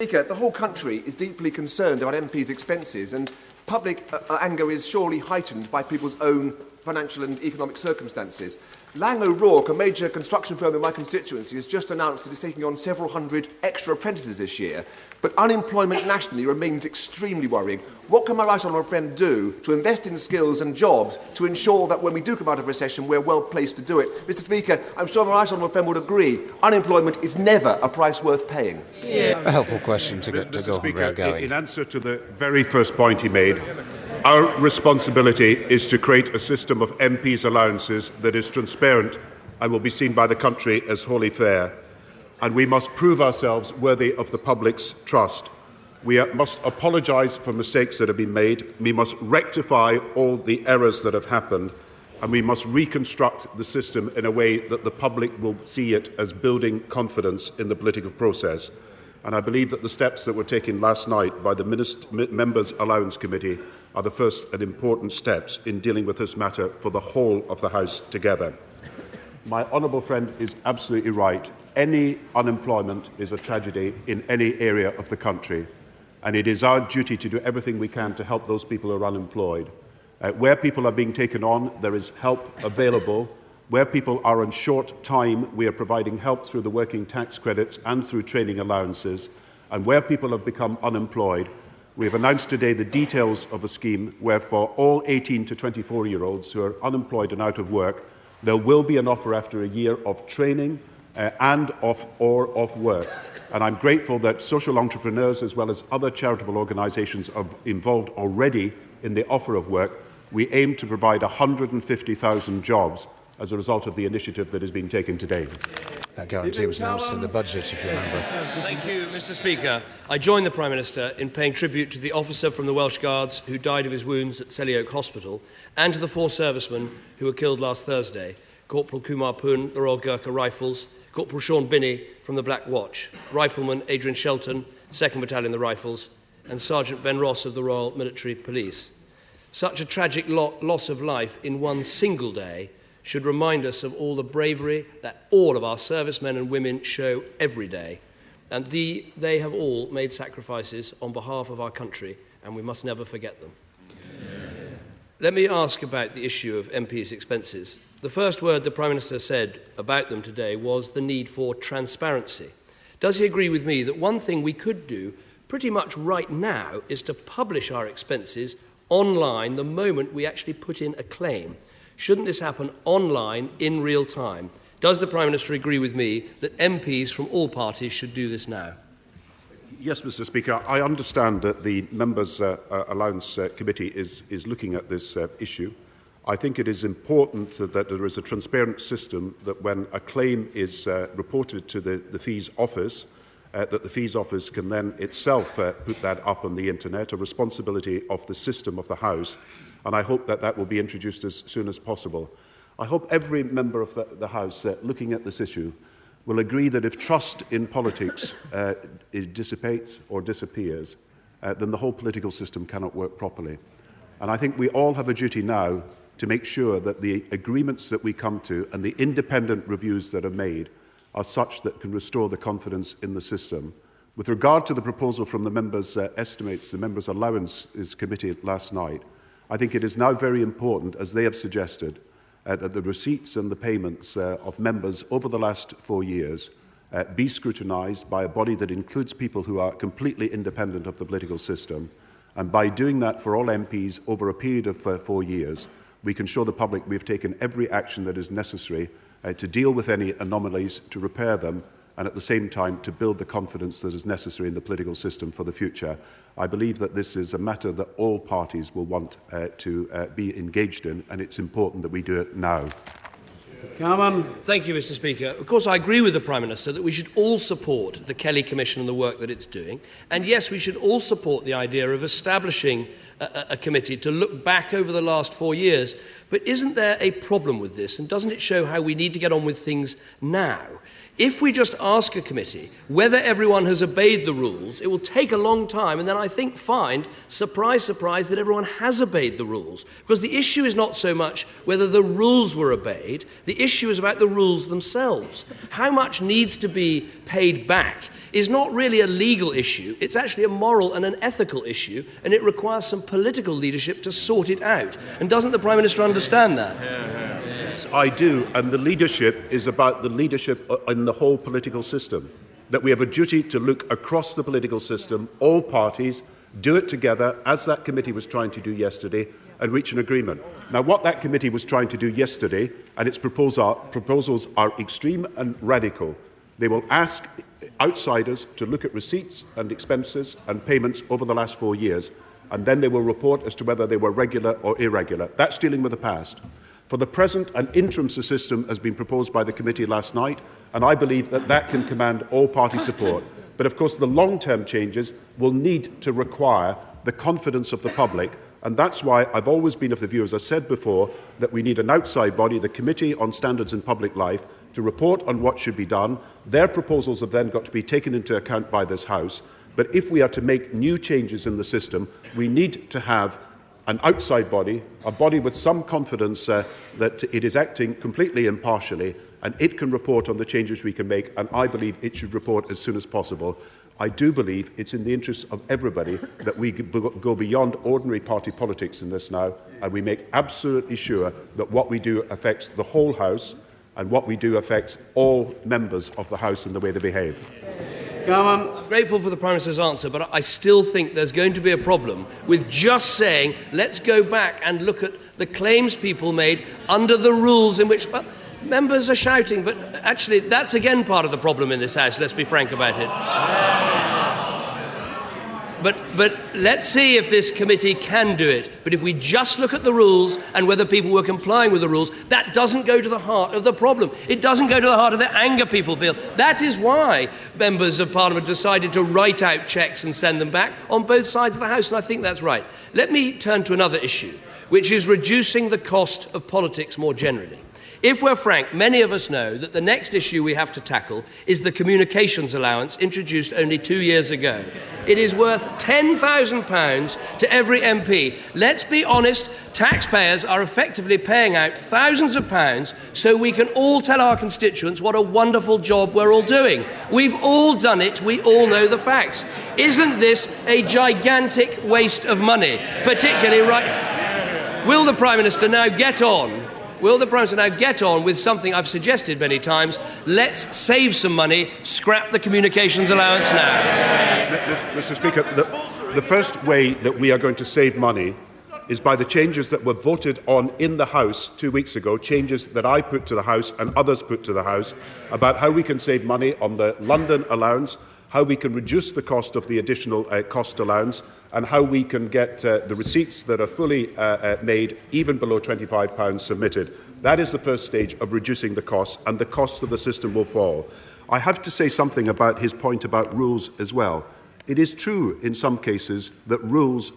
Speaker, the whole country is deeply concerned about MPs' expenses, and public anger is surely heightened by people's own financial and economic circumstances. Lang O'Rourke, a major construction firm in my constituency, has just announced it is taking on several hundred extra apprentices this year. But unemployment nationally remains extremely worrying. What can my right honourable friend do to invest in skills and jobs to ensure that when we do come out of recession, we're well placed to do it? Mr. Speaker, I'm sure my right honourable friend would agree. Unemployment is never a price worth paying. Yeah. A helpful question to go going. In answer to the very first point he made, our responsibility is to create a system of MPs' allowances that is transparent and will be seen by the country as wholly fair. And we must prove ourselves worthy of the public's trust. We must apologise for mistakes that have been made. We must rectify all the errors that have happened. And we must reconstruct the system in a way that the public will see it as building confidence in the political process. And I believe that the steps that were taken last night by the Members' Allowance Committee are the first and important steps in dealing with this matter for the whole of the House together. My honourable friend is absolutely right. Any unemployment is a tragedy in any area of the country, and it is our duty to do everything we can to help those people who are unemployed. Where people are being taken on, there is help available. Where people are on short time, we are providing help through the working tax credits and through training allowances. And where people have become unemployed, we have announced today the details of a scheme where for all 18 to 24-year-olds who are unemployed and out of work, there will be an offer after a year of training and of work. And I'm grateful that social entrepreneurs as well as other charitable organisations are involved already in the offer of work. We aim to provide 150,000 jobs as a result of the initiative that has been taken today. That guarantee was announced in the budget, if you remember. Thank you, Mr. Speaker. I join the Prime Minister in paying tribute to the officer from the Welsh Guards who died of his wounds at Selly Oak Hospital and to the 4 servicemen who were killed last Thursday, Corporal Kumar Poon, the Royal Gurkha Rifles, Corporal Sean Binney from the Black Watch, Rifleman Adrian Shelton, 2nd Battalion the Rifles, and Sergeant Ben Ross of the Royal Military Police. Such a tragic loss of life in one single day should remind us of all the bravery that all of our servicemen and women show every day. And they have all made sacrifices on behalf of our country, and we must never forget them. Let me ask about the issue of MPs' expenses. The first word the Prime Minister said about them today was the need for transparency. Does he agree with me that one thing we could do pretty much right now is to publish our expenses online the moment we actually put in a claim? Shouldn't this happen online in real time? Does the Prime Minister agree with me that MPs from all parties should do this now? Yes, Mr. Speaker. I understand that the Members' Allowance Committee is looking at this issue. I think it is important that there is a transparent system that when a claim is reported to the Fees Office, that the Fees Office can then itself put that up on the internet, a responsibility of the system of the House, and I hope that will be introduced as soon as possible. I hope every member of the House looking at this issue will agree that if trust in politics dissipates or disappears, then the whole political system cannot work properly. And I think we all have a duty now to make sure that the agreements that we come to and the independent reviews that are made are such that can restore the confidence in the system. With regard to the proposal from the members' estimates, the Members' Allowances Committee last night, I think it is now very important, as they have suggested, that the receipts and the payments of members over the last 4 years be scrutinised by a body that includes people who are completely independent of the political system. And by doing that for all MPs over a period of 4 years, we can show the public we have taken every action that is necessary to deal with any anomalies, to repair them, and at the same time to build the confidence that is necessary in the political system for the future. I believe that this is a matter that all parties will want to be engaged in, and it's important that we do it now. Thank you, Mr. Speaker. Of course, I agree with the Prime Minister that we should all support the Kelly Commission and the work that it's doing. And yes, we should all support the idea of establishing a committee to look back over the last 4 years. But isn't there a problem with this? And doesn't it show how we need to get on with things now? If we just ask a committee whether everyone has obeyed the rules, it will take a long time and then I think find, surprise, surprise, that everyone has obeyed the rules. Because the issue is not so much whether the rules were obeyed, The issue is about the rules themselves. How much needs to be paid back is not really a legal issue. It's actually a moral and an ethical issue, and it requires some political leadership to sort it out. And doesn't the Prime Minister understand that? Yes, I do. And the leadership is about the leadership in the whole political system. That we have a duty to look across the political system, all parties, do it together, as that committee was trying to do yesterday, and reach an agreement. Now, what that committee was trying to do yesterday, and its proposals are extreme and radical. They will ask outsiders to look at receipts and expenses and payments over the last 4 years, and then they will report as to whether they were regular or irregular. That's dealing with the past. For the present, an interim system has been proposed by the committee last night, and I believe that that can command all-party support. But of course, the long-term changes will need to require the confidence of the public, and that's why I've always been of the view, as I said before, that we need an outside body, the Committee on Standards in Public Life, to report on what should be done. Their proposals have then got to be taken into account by this House. But if we are to make new changes in the system, we need to have an outside body, a body with some confidence that it is acting completely impartially, and it can report on the changes we can make, and I believe it should report as soon as possible. I do believe it's in the interest of everybody that we go beyond ordinary party politics in this now, and we make absolutely sure that what we do affects the whole House, and what we do affects all members of the House in the way they behave. I'm grateful for the Prime Minister's answer, but I still think there's going to be a problem with just saying, let's go back and look at the claims people made under the rules in which... Well, members are shouting, but actually that's again part of the problem in this House, let's be frank about it. But let's see if this committee can do it. But if we just look at the rules and whether people were complying with the rules, that doesn't go to the heart of the problem. It doesn't go to the heart of the anger people feel. That is why members of Parliament decided to write out cheques and send them back on both sides of the House, and I think that's right. Let me turn to another issue, which is reducing the cost of politics more generally. If we're frank, many of us know that the next issue we have to tackle is the communications allowance introduced only 2 years ago. It is worth £10,000 to every MP. Let's be honest, taxpayers are effectively paying out thousands of pounds so we can all tell our constituents what a wonderful job we're all doing. We've all done it, we all know the facts. Isn't this a gigantic waste of money? Particularly right... Will the Prime Minister now get on? Will the Prime Minister now get on with something I've suggested many times? Let's save some money, scrap the communications allowance now. Mr. Speaker, the first way that we are going to save money is by the changes that were voted on in the House 2 weeks ago, changes that I put to the House and others put to the House, about how we can save money on the London allowance, how we can reduce the cost of the additional cost allowance, and how we can get the receipts that are fully made, even below £25, submitted. That is the first stage of reducing the costs, and the costs of the system will fall. I have to say something about his point about rules as well. It is true in some cases that rules